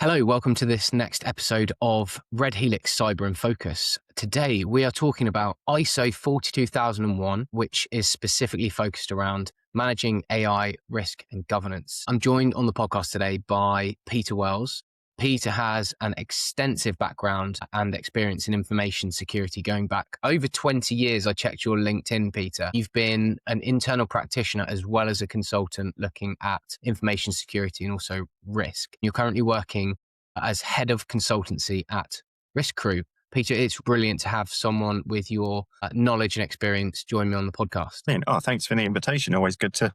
Hello, welcome to this next episode of Red Helix Cyber in Focus. Today, we are talking about ISO 42001, which is specifically focused around managing AI risk and governance. I'm joined on the podcast today by Peter Wells. Peter has an extensive background and experience in information security going back over 20 years. I checked your LinkedIn, Peter. You've been an internal practitioner as well as a consultant looking at information security and also risk. You're currently working as head of consultancy at Risk Crew. Peter, it's brilliant to have someone with your knowledge and experience join me on the podcast. Thanks for the invitation. Always good to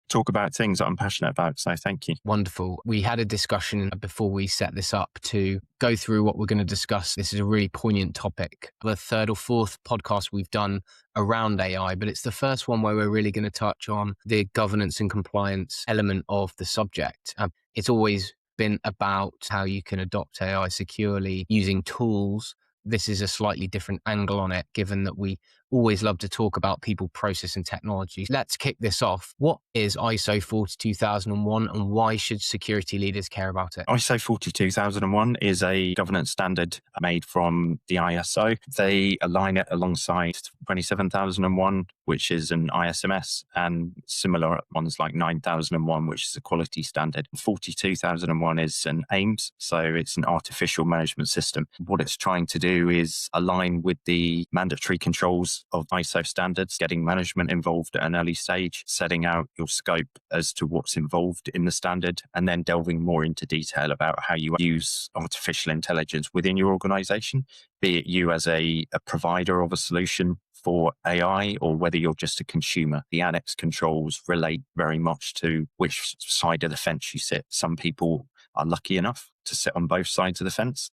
talk about things that I'm passionate about. So thank you. Wonderful. We had a discussion before we set this up to go through what we're going to discuss. This is a really poignant topic. The third or fourth podcast we've done around AI, but it's the first one where we're really going to touch on the governance and compliance element of the subject. It's always been about how you can adopt AI securely using tools. This is a slightly different angle on it, given that we always love to talk about people, process, and technology. Let's kick this off. What is ISO 42001 and why should security leaders care about it? ISO 42001 is a governance standard made from the ISO. They align it alongside 27001, which is an ISMS, and similar ones like 9001, which is a quality standard. 42001 is an AIMS, so it's an artificial management system. What it's trying to do is align with the mandatory controls of ISO standards, getting management involved at an early stage, setting out your scope as to what's involved in the standard, and then delving more into detail about how you use artificial intelligence within your organization, be it you as a provider of a solution for AI or whether you're just a consumer. The annex controls relate very much to which side of the fence you sit. Some people are lucky enough to sit on both sides of the fence.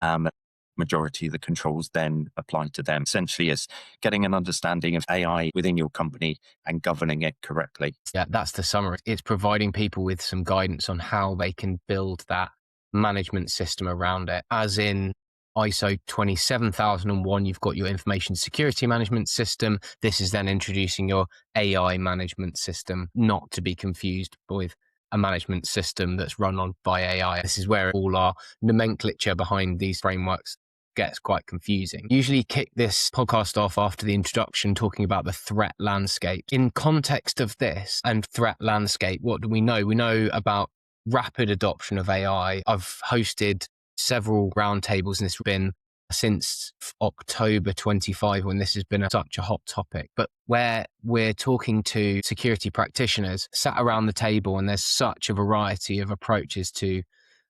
Majority of the controls then apply to them. Essentially, it's getting an understanding of AI within your company and governing it correctly. Yeah, that's the summary. It's providing people with some guidance on how they can build that management system around it. As in ISO 27001, you've got your information security management system. This is then introducing your AI management system, not to be confused with a management system that's run on by AI. This is where all our nomenclature behind these frameworks gets quite confusing. Usually kick this podcast off after the introduction talking about the threat landscape. In context of this and threat landscape, what do we know? We know about rapid adoption of AI. I've hosted several roundtables and this has been since October 25 when this has been such a hot topic, but where we're talking to security practitioners sat around the table and there's such a variety of approaches to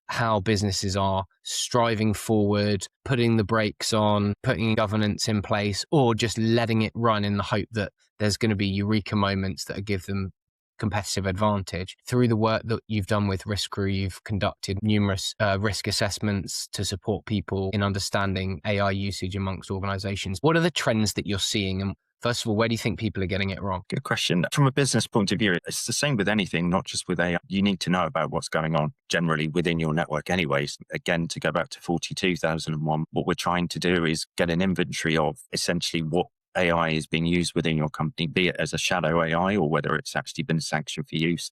how businesses are striving forward, putting the brakes on, putting governance in place, or just letting it run in the hope that there's going to be eureka moments that give them competitive advantage. Through the work that you've done with Risk Crew, you've conducted numerous risk assessments to support people in understanding AI usage amongst organizations. What are the trends that you're seeing? And first of all, where do you think people are getting it wrong? Good question. From a business point of view, it's the same with anything, not just with AI. You need to know about what's going on generally within your network anyways. Again, to go back to 42001, what we're trying to do is get an inventory of essentially what AI is being used within your company, be it as a shadow AI or whether it's actually been sanctioned for use.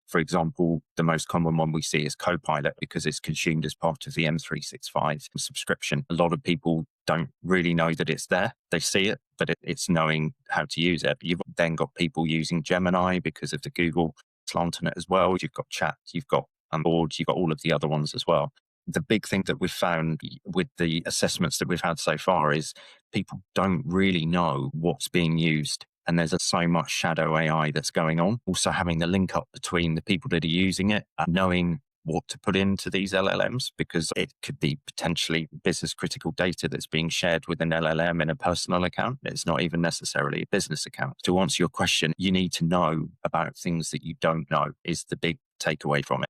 For example, the most common one we see is Copilot because it's consumed as part of the M365 subscription. A lot of people don't really know that it's there. They see it, but it's knowing how to use it. You've then got people using Gemini because of the Google slant on it as well. You've got Chat, you've got Board, you've got all of the other ones as well. The big thing that we've found with the assessments that we've had so far is people don't really know what's being used. And there's so much shadow AI that's going on. Also having the link up between the people that are using it and knowing what to put into these LLMs, because it could be potentially business critical data that's being shared with an LLM in a personal account. It's not even necessarily a business account. To answer your question, you need to know about things that you don't know is the big takeaway from it.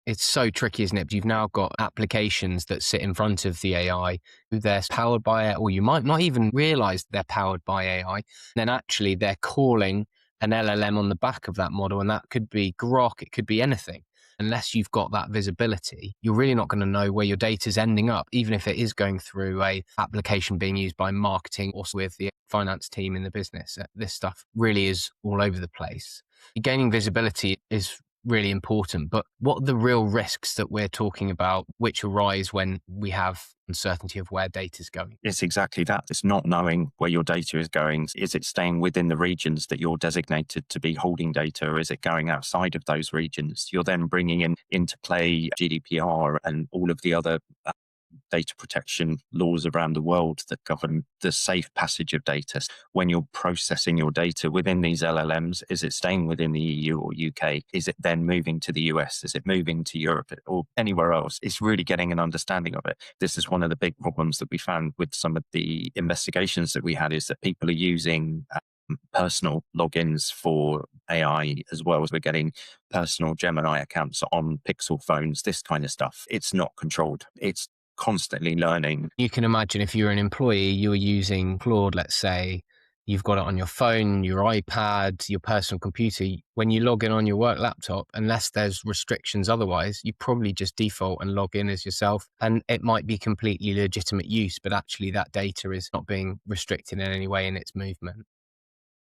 It's so tricky, isn't it? You've now got applications that sit in front of the AI, they're powered by it, or you might not even realize they're powered by AI. And then actually they're calling an LLM on the back of that model, and that could be Grok, it could be anything. Unless you've got that visibility, you're really not going to know where your data's ending up, even if it is going through a application being used by marketing or with the finance team in the business. This stuff really is all over the place. Gaining visibility is really important. But what are the real risks that we're talking about which arise when we have uncertainty of where data is going? It's exactly that. It's not knowing where your data is going. Is it staying within the regions that you're designated to be holding data, or is it going outside of those regions? You're then bringing into play GDPR and all of the other data protection laws around the world that govern the safe passage of data. When you're processing your data within these LLMs, is it staying within the EU or UK? Is it then moving to the US? Is it moving to Europe or anywhere else? It's really getting an understanding of it. This is one of the big problems that we found with some of the investigations that we had, is that people are using personal logins for AI, as well as we're getting personal Gemini accounts on Pixel phones, this kind of stuff. It's not controlled. It's constantly learning. You can imagine if you're an employee, you're using Claude, let's say, you've got it on your phone, your iPad, your personal computer. When you log in on your work laptop, unless there's restrictions otherwise, you probably just default and log in as yourself. And it might be completely legitimate use, but actually that data is not being restricted in any way in its movement.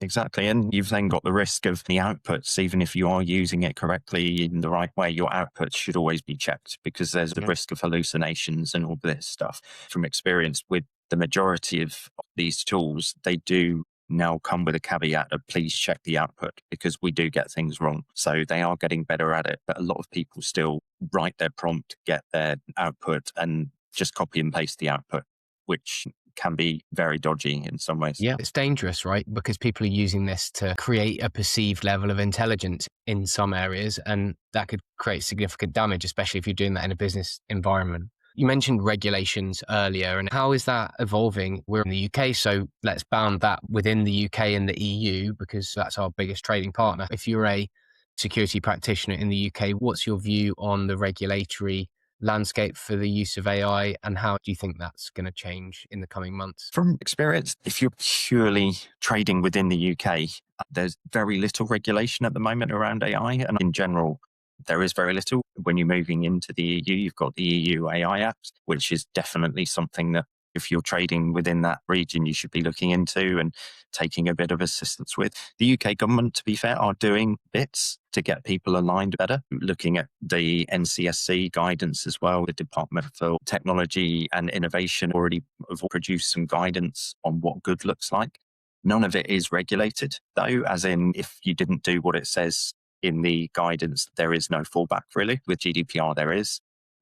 Exactly. And you've then got the risk of the outputs. Even if you are using it correctly in the right way, your outputs should always be checked, because there's the risk of hallucinations and all this stuff. From experience with the majority of these tools, they do now come with a caveat of please check the output, because we do get things wrong. So they are getting better at it. But a lot of people still write their prompt, get their output, and just copy and paste the output, which can be very dodgy in some ways. Yeah, it's dangerous, right? Because people are using this to create a perceived level of intelligence in some areas, and that could create significant damage, especially if you're doing that in a business environment. You mentioned regulations earlier, and how is that evolving? We're in the UK, so let's bound that within the UK and the EU, because that's our biggest trading partner. If you're a security practitioner in the UK, what's your view on the regulatory landscape for the use of AI, and how do you think that's going to change in the coming months? From experience, if you're purely trading within the UK, there's very little regulation at the moment around AI. And in general, there is very little. When you're moving into the EU, you've got the EU AI Act, which is definitely something that if you're trading within that region, you should be looking into and taking a bit of assistance with. The UK government, to be fair, are doing bits to get people aligned better, looking at the NCSC guidance as well. The Department for Technology and Innovation already have produced some guidance on what good looks like. None of it is regulated, though, as in if you didn't do what it says in the guidance, there is no fallback really. With GDPR, there is,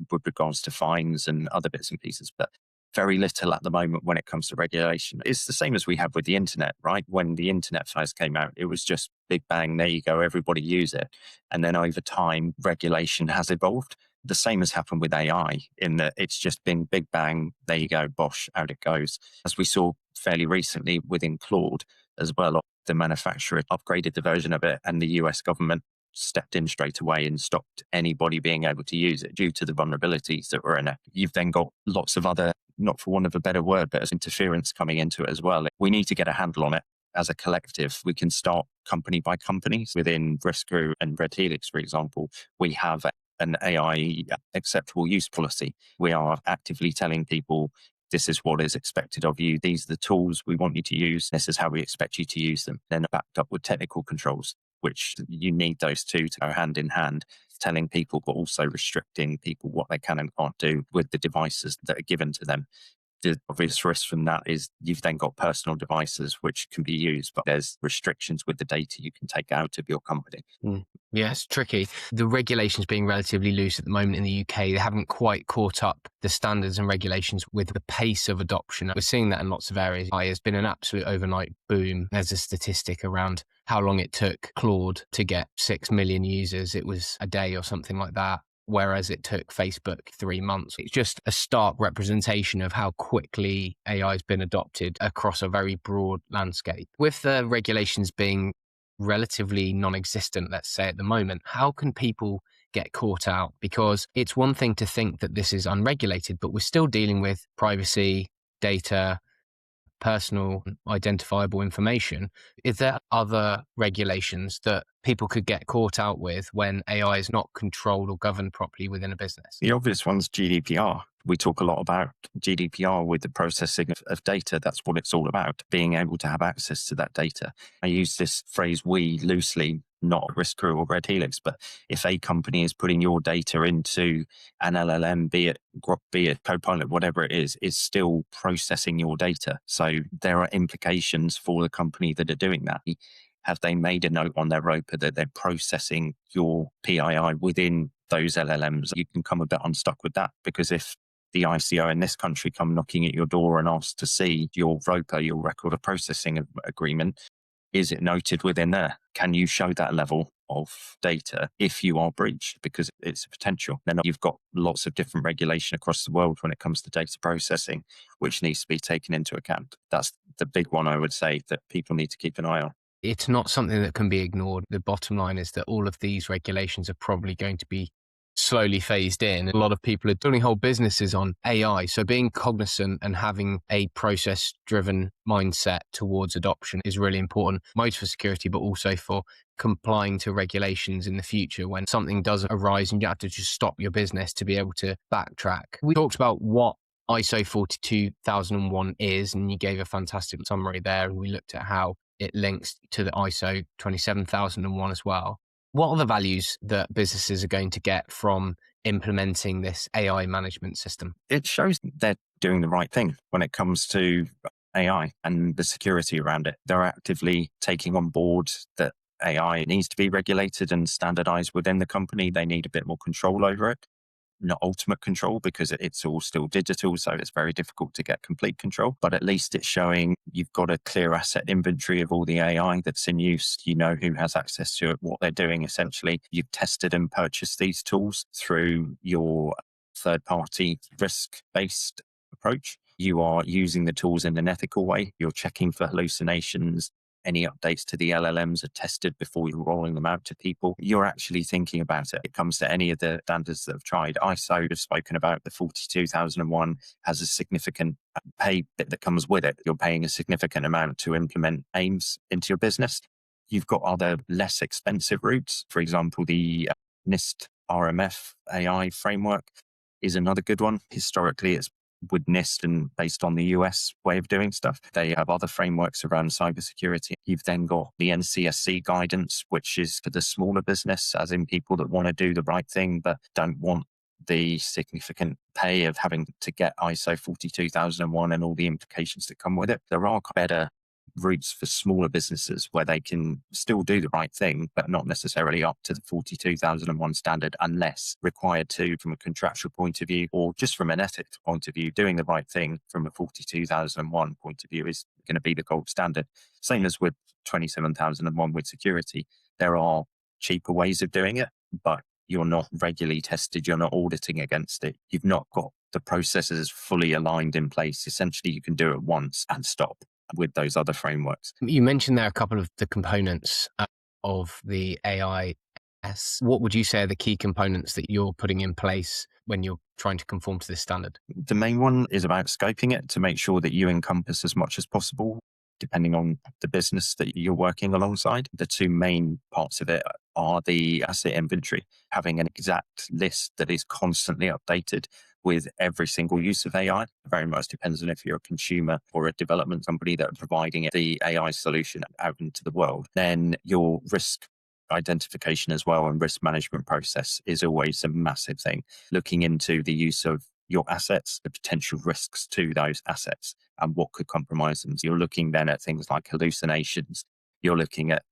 with regards to fines and other bits and pieces, but very little at the moment when it comes to regulation. It's the same as we have with the internet, right? When the internet first came out, it was just big bang, there you go, everybody use it. And then over time, regulation has evolved. The same has happened with AI, in that it's just been big bang, there you go, bosh, out it goes. As we saw fairly recently within Claude as well, the manufacturer upgraded the version of it, and the US government stepped in straight away and stopped anybody being able to use it due to the vulnerabilities that were in it. You've then got lots of other, not for want of a better word, but as interference coming into it as well. We need to get a handle on it as a collective. We can start company by company. Within Briscoe and Red Helix, for example, we have an AI acceptable use policy. We are actively telling people, this is what is expected of you. These are the tools we want you to use. This is how we expect you to use them. Then backed up with technical controls, which you need those two to go hand in hand, telling people, but also restricting people what they can and can't do with the devices that are given to them. The obvious risk from that is you've then got personal devices which can be used, but there's restrictions with the data you can take out of your company. Yeah, it's tricky. The regulations being relatively loose at the moment in the UK, they haven't quite caught up the standards and regulations with the pace of adoption. We're seeing that in lots of areas. There's been an absolute overnight boom. There's a statistic around how long it took Claude to get 6 million users. It was a day or something like that, whereas it took Facebook 3 months. It's just a stark representation of how quickly AI has been adopted across a very broad landscape. With the regulations being relatively non-existent, let's say at the moment, how can people get caught out? Because it's one thing to think that this is unregulated, but we're still dealing with privacy, data, personal identifiable information. Is there other regulations that people could get caught out with when AI is not controlled or governed properly within a business? The obvious one's GDPR. We talk a lot about GDPR with the processing of data. That's what it's all about, being able to have access to that data. I use this phrase we loosely, not Risk Crew or Red Helix, but if a company is putting your data into an LLM, be it Grok, be it Copilot, whatever it is still processing your data. So there are implications for the company that are doing that. Have they made a note on their ROPA that they're processing your PII within those LLMs? You can come a bit unstuck with that, because if the ICO in this country come knocking at your door and ask to see your ROPA, your record of processing agreement, is it noted within there? Can you show that level of data if you are breached? Because it's a potential. Then you've got lots of different regulation across the world when it comes to data processing, which needs to be taken into account. That's the big one, I would say, that people need to keep an eye on. It's not something that can be ignored. The bottom line is that all of these regulations are probably going to be slowly phased in. A lot of people are building whole businesses on AI. So being cognizant and having a process-driven mindset towards adoption is really important, both for security, but also for complying to regulations in the future when something does arise and you have to just stop your business to be able to backtrack. We talked about what ISO 42001 is, and you gave a fantastic summary there. And we looked at how it links to the ISO 27001 as well. What are the values that businesses are going to get from implementing this AI management system? It shows they're doing the right thing when it comes to AI and the security around it. They're actively taking on board that AI needs to be regulated and standardized within the company. They need a bit more control over it. Not ultimate control, because it's all still digital, so it's very difficult to get complete control, but at least it's showing you've got a clear asset inventory of all the AI that's in use. You know who has access to it, what they're doing. Essentially, you've tested and purchased these tools through your third-party risk-based approach. You are using the tools in an ethical way. You're checking for hallucinations. Any updates to the LLMs are tested before you're rolling them out to people. You're actually thinking about it. It comes to any of the standards that have tried. ISO have spoken about the 42001 has a significant pay bit that comes with it. You're paying a significant amount to implement aims into your business. You've got other less expensive routes. For example, the NIST RMF AI framework is another good one. Historically, it's with NIST and based on the US way of doing stuff. They have other frameworks around cybersecurity. You've then got the NCSC guidance, which is for the smaller business, as in people that want to do the right thing, but don't want the significant pay of having to get ISO 42001 and all the implications that come with it. There are better routes for smaller businesses where they can still do the right thing, but not necessarily up to the 42001 standard unless required to from a contractual point of view, or just from an ethics point of view. Doing the right thing from a 42001 point of view is going to be the gold standard. Same as with 27001 with security. There are cheaper ways of doing it, but you're not regularly tested. You're not auditing against it. You've not got the processes fully aligned in place. Essentially, you can do it once and stop with those other frameworks. You mentioned there a couple of the components of the AIS. What would you say are the key components that you're putting in place when you're trying to conform to this standard? The main one is about scoping it to make sure that you encompass as much as possible, depending on the business that you're working alongside. The two main parts of it are the asset inventory, having an exact list that is constantly updated with every single use of AI. It very much depends on if you're a consumer or a development company that are providing the AI solution out into the world. Then your risk identification as well and risk management process is always a massive thing. Looking into the use of your assets, the potential risks to those assets and what could compromise them. So you're looking then at things like hallucinations. You're looking at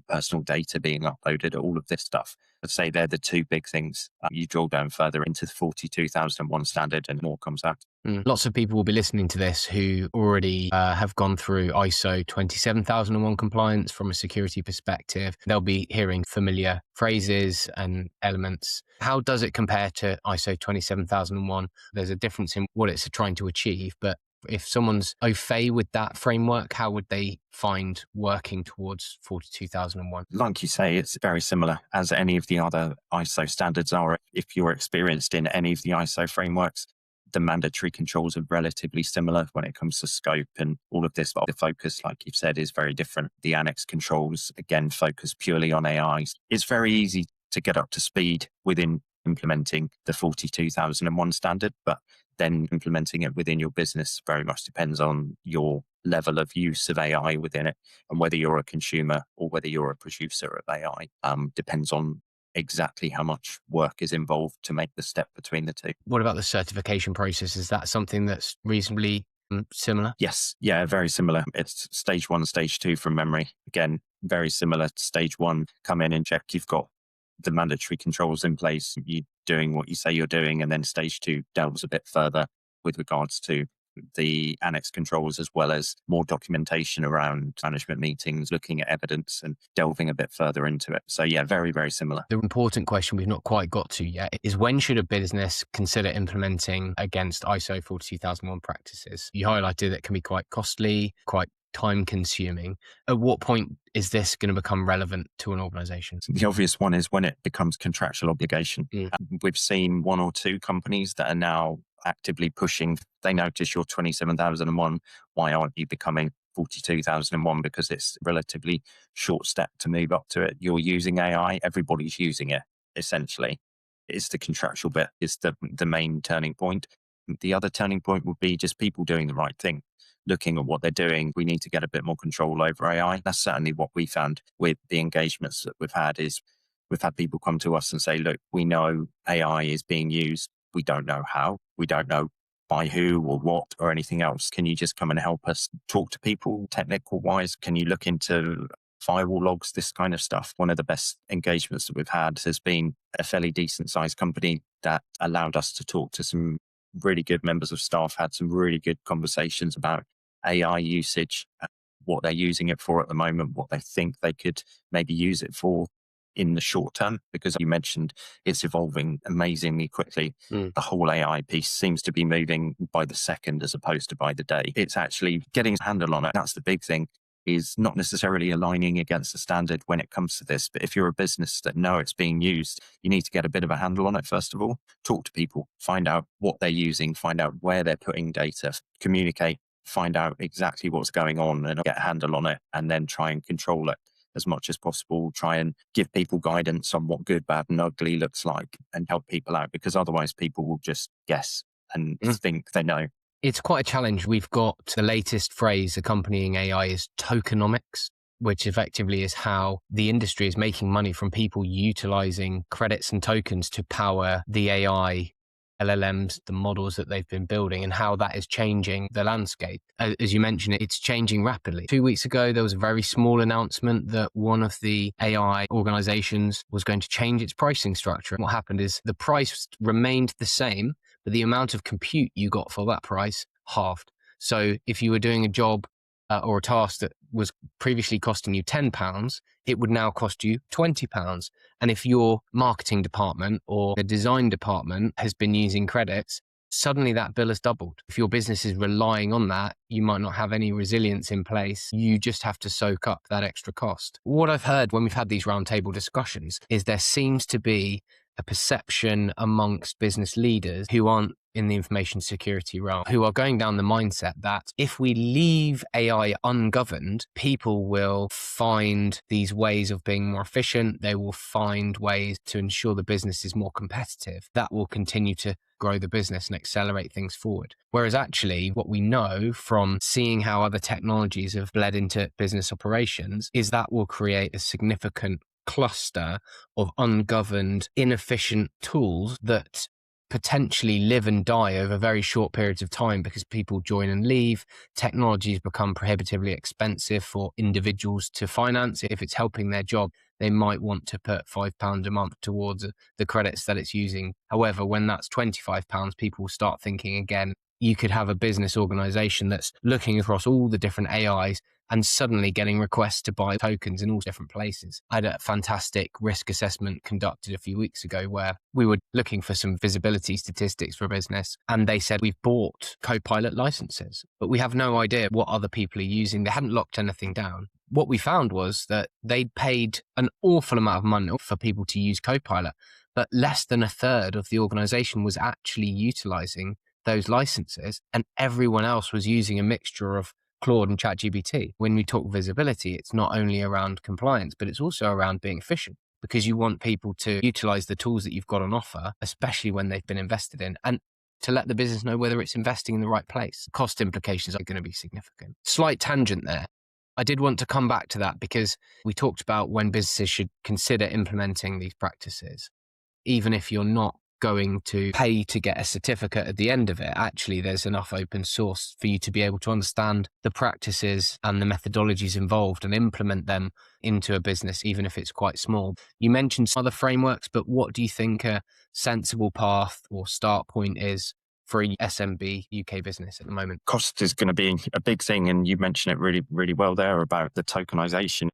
personal data being uploaded, all of this stuff. I'd say they're the two big things. You drill down further into the 42001 standard and more comes out. Lots of people will be listening to this who already have gone through ISO 27001 compliance from a security perspective. They'll be hearing familiar phrases and elements. How does it compare to ISO 27001? There's a difference in what it's trying to achieve, but if someone's au fait with that framework, how would they find working towards 42001? Like you say, it's very similar as any of the other ISO standards are. If you're experienced in any of the ISO frameworks, the mandatory controls are relatively similar when it comes to scope and all of this. But the focus, like you've said, is very different. The annex controls, again, focus purely on AI. It's very easy to get up to speed within implementing the 42001 standard, but then implementing it within your business very much depends on your level of use of AI within it. And whether you're a consumer or whether you're a producer of AI depends on exactly how much work is involved to make the step between the two. What about the certification process? Is that something that's reasonably similar? Yes. Yeah, very similar. It's stage 1, stage 2 from memory. Again, very similar. Stage 1, come in and check you've got the mandatory controls in place, you doing what you say you're doing. And then stage 2 delves a bit further with regards to the annex controls, as well as more documentation around management meetings, looking at evidence and delving a bit further into it. So yeah, very, very similar. The important question we've not quite got to yet is, when should a business consider implementing against ISO 42001 practices? You highlighted it can be quite costly, quite time consuming. At what point is this going to become relevant to an organization? The obvious one is when it becomes contractual obligation. We've seen 1 or 2 companies that are now actively pushing. They notice you're 27,001. Why aren't you becoming 42,001? Because it's relatively short step to move up to it. You're using AI. Everybody's using it, essentially. It's the contractual bit is the main turning point. The other turning point would be just people doing the right thing, looking at what they're doing. We need to get a bit more control over AI. That's certainly what we found with the engagements that we've had. Is we've had people come to us and say, look, we know AI is being used. We don't know how. We don't know by who or what or anything else. Can you just come and help us talk to people technical wise? Can you look into firewall logs, this kind of stuff? One of the best engagements that we've had has been a fairly decent sized company that allowed us to talk to some really good members of staff, had some really good conversations about AI usage, what they're using it for at the moment, what they think they could maybe use it for in the short term, because you mentioned it's evolving amazingly quickly. The whole AI piece seems to be moving by the second as opposed to by the day. It's actually getting a handle on it. That's the big thing, is not necessarily aligning against the standard when it comes to this. But if you're a business that know it's being used, you need to get a bit of a handle on it, first of all. Talk to people, find out what they're using, find out where they're putting data, communicate, find out exactly what's going on and get a handle on it, and then try and control it as much as possible. Try and give people guidance on what good, bad and ugly looks like and help people out, because otherwise people will just guess and think they know. It's quite a challenge. We've got the latest phrase accompanying AI is tokenomics, which effectively is how the industry is making money from people utilizing credits and tokens to power the AI LLMs, the models that they've been building, and how that is changing the landscape. As you mentioned, it's changing rapidly. 2 weeks ago, there was a very small announcement that one of the AI organizations was going to change its pricing structure. And what happened is the price remained the same, but the amount of compute you got for that price halved. So if you were doing a job or a task that was previously costing you £10, it would now cost you £20. And if your marketing department or the design department has been using credits, suddenly that bill has doubled. If your business is relying on that, you might not have any resilience in place. You just have to soak up that extra cost. What I've heard when we've had these roundtable discussions is there seems to be a perception amongst business leaders who aren't in the information security realm, who are going down the mindset that if we leave AI ungoverned, people will find these ways of being more efficient. They will find ways to ensure the business is more competitive. That will continue to grow the business and accelerate things forward. Whereas actually what we know from seeing how other technologies have bled into business operations is that will create a significant cluster of ungoverned, inefficient tools that potentially live and die over very short periods of time because people join and leave. Technologies become prohibitively expensive for individuals to finance. If it's helping their job, they might want to put £5 a month towards the credits that it's using. However, when that's £25, people will start thinking again. You could have a business organization that's looking across all the different AIs and suddenly getting requests to buy tokens in all different places. I had a fantastic risk assessment conducted a few weeks ago where we were looking for some visibility statistics for a business, and they said, we've bought Copilot licenses, but we have no idea what other people are using. They hadn't locked anything down. What we found was that they'd paid an awful amount of money for people to use Copilot, but less than a third of the organization was actually utilizing those licenses, and everyone else was using a mixture of Claude and ChatGPT. When we talk visibility, it's not only around compliance, but it's also around being efficient, because you want people to utilize the tools that you've got on offer, especially when they've been invested in. And to let the business know whether it's investing in the right place. Cost implications are going to be significant. Slight tangent there. I did want to come back to that because we talked about when businesses should consider implementing these practices. Even if you're not going to pay to get a certificate at the end of it, actually there's enough open source for you to be able to understand the practices and the methodologies involved and implement them into a business, even if it's quite small. You mentioned some other frameworks, but what do you think a sensible path or start point is for a SMB UK business at the moment? Cost is going to be a big thing. And you mentioned it really, really well there about the tokenization.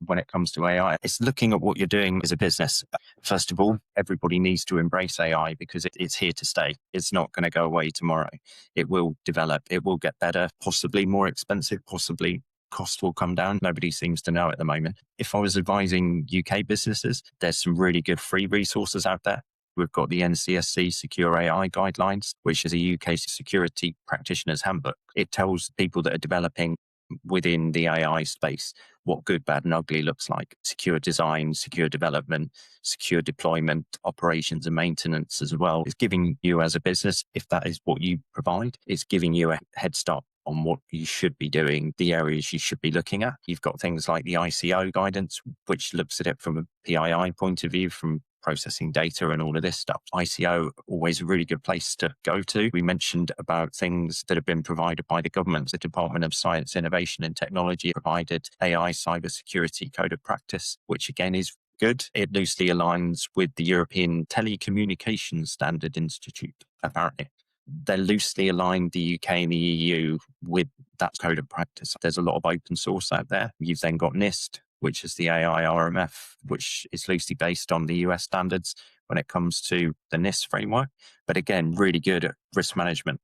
When it comes to AI, it's looking at what you're doing as a business. First of all, everybody needs to embrace AI because it's here to stay. It's not going to go away tomorrow. It will develop. It will get better, possibly more expensive, possibly cost will come down. Nobody seems to know at the moment. If I was advising UK businesses, there's some really good free resources out there. We've got the NCSC Secure AI Guidelines, which is a UK security practitioner's handbook. It tells people that are developing within the AI space what good, bad, and ugly looks like. Secure design, secure development, secure deployment, operations and maintenance as well. It's giving you as a business, if that is what you provide, it's giving you a head start on what you should be doing, the areas you should be looking at. You've got things like the ICO guidance, which looks at it from a PII point of view, from processing data and all of this stuff. ICO, always a really good place to go to. We mentioned about things that have been provided by the government. The Department of Science, Innovation and Technology provided AI Cybersecurity Code of Practice, which again is good. It loosely aligns with the European Telecommunications Standard Institute, apparently. They're loosely aligned, the UK and the EU, with that code of practice. There's a lot of open source out there. You've then got NIST, which is the AI RMF, which is loosely based on the US standards when it comes to the NIST framework. But again, really good at risk management.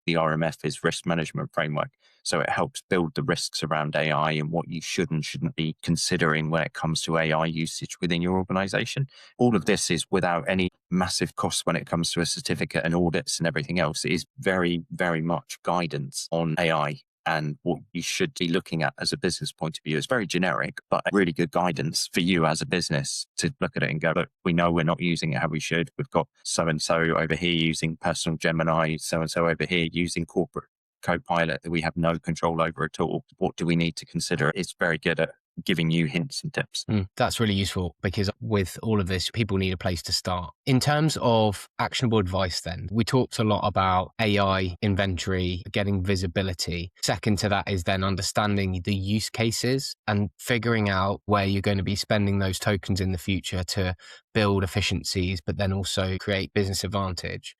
The RMF is risk management framework. So it helps build the risks around AI and what you should and shouldn't be considering when it comes to AI usage within your organization. All of this is without any massive costs when it comes to a certificate and audits and everything else. It is very, very much guidance on AI and what you should be looking at as a business point of view. It's very generic, but really good guidance for you as a business to look at it and go, look, we know we're not using it how we should. We've got so-and-so over here using personal Gemini, so-and-so over here using corporate Copilot that we have no control over at all. What do we need to consider? It's very good at giving you hints and tips. That's really useful because with all of this, people need a place to start. In terms of actionable advice then, we talked a lot about AI inventory, getting visibility. Second to that is then understanding the use cases and figuring out where you're going to be spending those tokens in the future to build efficiencies, but then also create business advantage.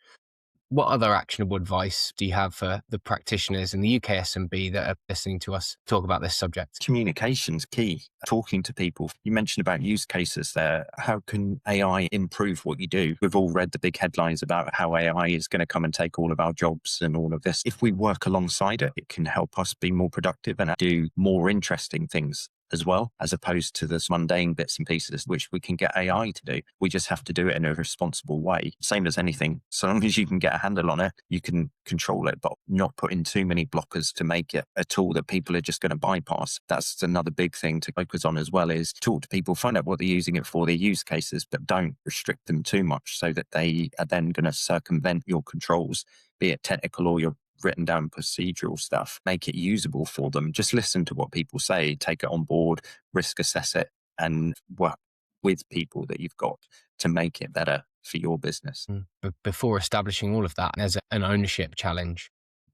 What other actionable advice do you have for the practitioners in the UK SMB that are listening to us talk about this subject? Communication's key. Talking to people. You mentioned about use cases there. How can AI improve what you do? We've all read the big headlines about how AI is going to come and take all of our jobs and all of this. If we work alongside it, it can help us be more productive and do more interesting things as well, as opposed to the mundane bits and pieces, which we can get AI to do. We just have to do it in a responsible way. Same as anything. So long as you can get a handle on it, you can control it, but not put in too many blockers to make it a tool that people are just going to bypass. That's another big thing to focus on as well, is talk to people, find out what they're using it for, their use cases, but don't restrict them too much so that they are then going to circumvent your controls, be it technical or your written down procedural stuff. Make it usable for them. Just listen to what people say, take it on board, risk assess it, and work with people that you've got to make it better for your business. But before establishing all of that, there's an ownership challenge.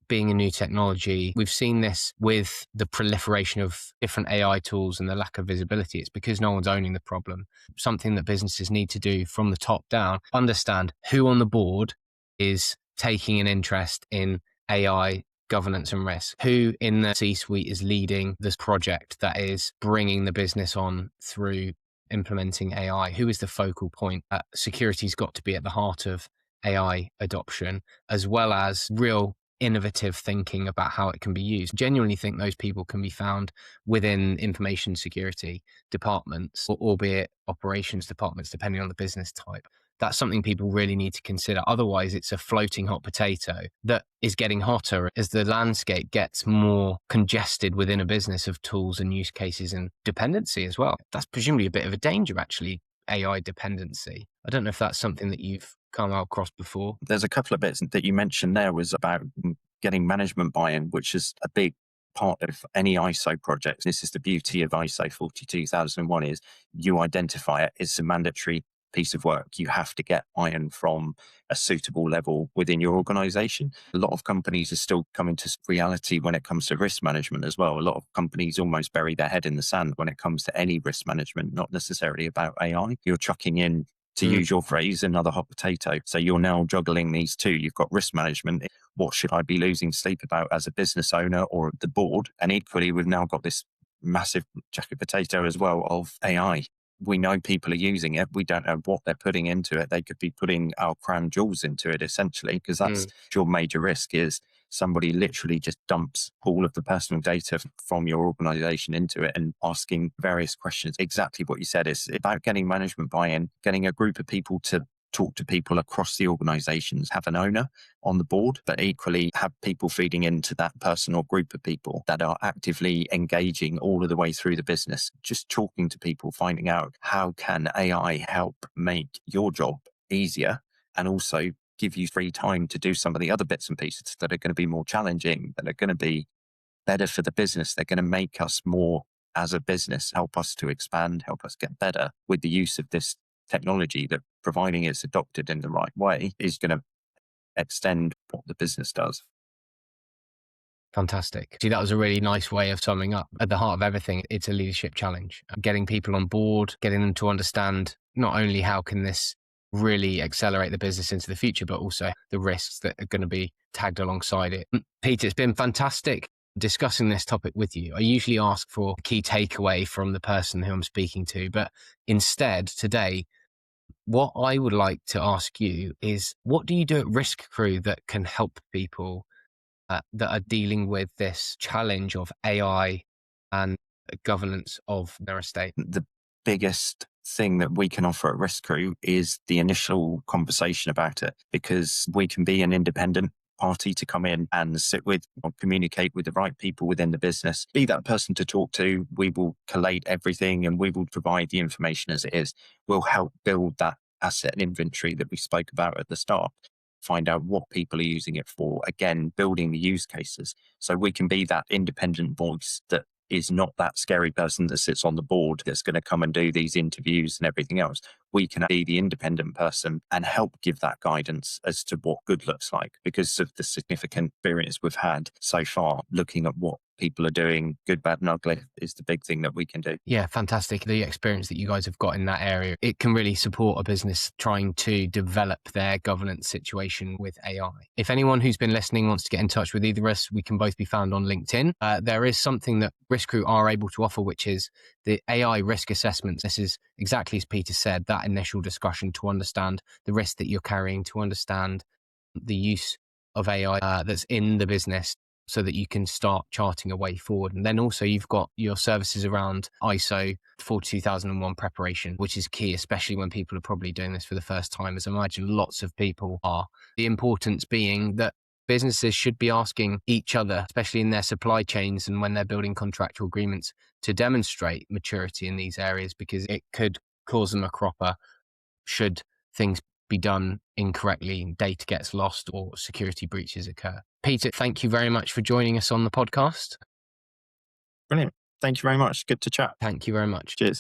Being a new technology, we've seen this with the proliferation of different AI tools and the lack of visibility. It's because no one's owning the problem. Something that businesses need to do from the top down, understand who on the board is taking an interest in AI governance and risk, who in the C-suite is leading this project that is bringing the business on through implementing AI, who is the focal point. Security's got to be at the heart of AI adoption, as well as real innovative thinking about how it can be used. Genuinely think those people can be found within information security departments, or albeit operations departments, depending on the business type. That's something people really need to consider. Otherwise, it's a floating hot potato that is getting hotter as the landscape gets more congested within a business of tools and use cases and dependency as well. That's presumably a bit of a danger, actually, AI dependency. I don't know if that's something that you've come across before. There's a couple of bits that you mentioned there was about getting management buy-in, which is a big part of any ISO project. This is the beauty of ISO 42001 is you identify it. It's a mandatory piece of work. You have to get buy-in from a suitable level within your organization. A lot of companies are still coming to reality when it comes to risk management as well. A lot of companies almost bury their head in the sand when it comes to any risk management, not necessarily about AI. You're chucking in, to use your phrase, another hot potato. So you're now juggling these two. You've got risk management. What should I be losing sleep about as a business owner or the board? And equally, we've now got this massive jacket potato as well of AI. We know people are using it. We don't know what they're putting into it. They could be putting our crown jewels into it, essentially, because that's your major risk is somebody literally just dumps all of the personal data from your organization into it and asking various questions. Exactly what you said is about getting management buy-in, getting a group of people to talk to people across the organizations, have an owner on the board, but equally have people feeding into that person or group of people that are actively engaging all of the way through the business, just talking to people, finding out how can AI help make your job easier and also give you free time to do some of the other bits and pieces that are going to be more challenging, that are going to be better for the business. They're going to make us more as a business, help us to expand, help us get better with the use of this technology that providing it's adopted in the right way is going to extend what the business does. Fantastic. See, that was a really nice way of summing up. At the heart of everything, it's a leadership challenge. Getting people on board, getting them to understand not only how can this really accelerate the business into the future, but also the risks that are going to be tagged alongside it. Peter, it's been fantastic discussing this topic with you. I usually ask for a key takeaway from the person who I'm speaking to, but instead today, what I would like to ask you is, what do you do at Risk Crew that can help people that are dealing with this challenge of AI and governance of their estate? The biggest thing that we can offer at Risk Crew is the initial conversation about it, because we can be an independent party to come in and sit with or communicate with the right people within the business, be that person to talk to. We will collate everything and we will provide the information as it is. We'll help build that asset inventory that we spoke about at the start, find out what people are using it for, again, building the use cases. So we can be that independent voice that is not that scary person that sits on the board that's going to come and do these interviews and everything else. We can be the independent person and help give that guidance as to what good looks like, because of the significant experience we've had so far, looking at what people are doing, good, bad, and ugly, is the big thing that we can do. Yeah, fantastic. The experience that you guys have got in that area, it can really support a business trying to develop their governance situation with AI. If anyone who's been listening wants to get in touch with either of us, we can both be found on LinkedIn. There is something that Risk Crew are able to offer, which is the AI risk assessments. This is exactly as Peter said, that initial discussion to understand the risk that you're carrying, to understand the use of AI that's in the business, so that you can start charting a way forward. And then also you've got your services around ISO 42001 preparation, which is key, especially when people are probably doing this for the first time, as I imagine lots of people are. The importance being that businesses should be asking each other, especially in their supply chains and when they're building contractual agreements, to demonstrate maturity in these areas, because it could cause them a cropper should things be done incorrectly, data gets lost or security breaches occur. Peter, thank you very much for joining us on the podcast. Brilliant. Thank you very much. Good to chat. Thank you very much. Cheers.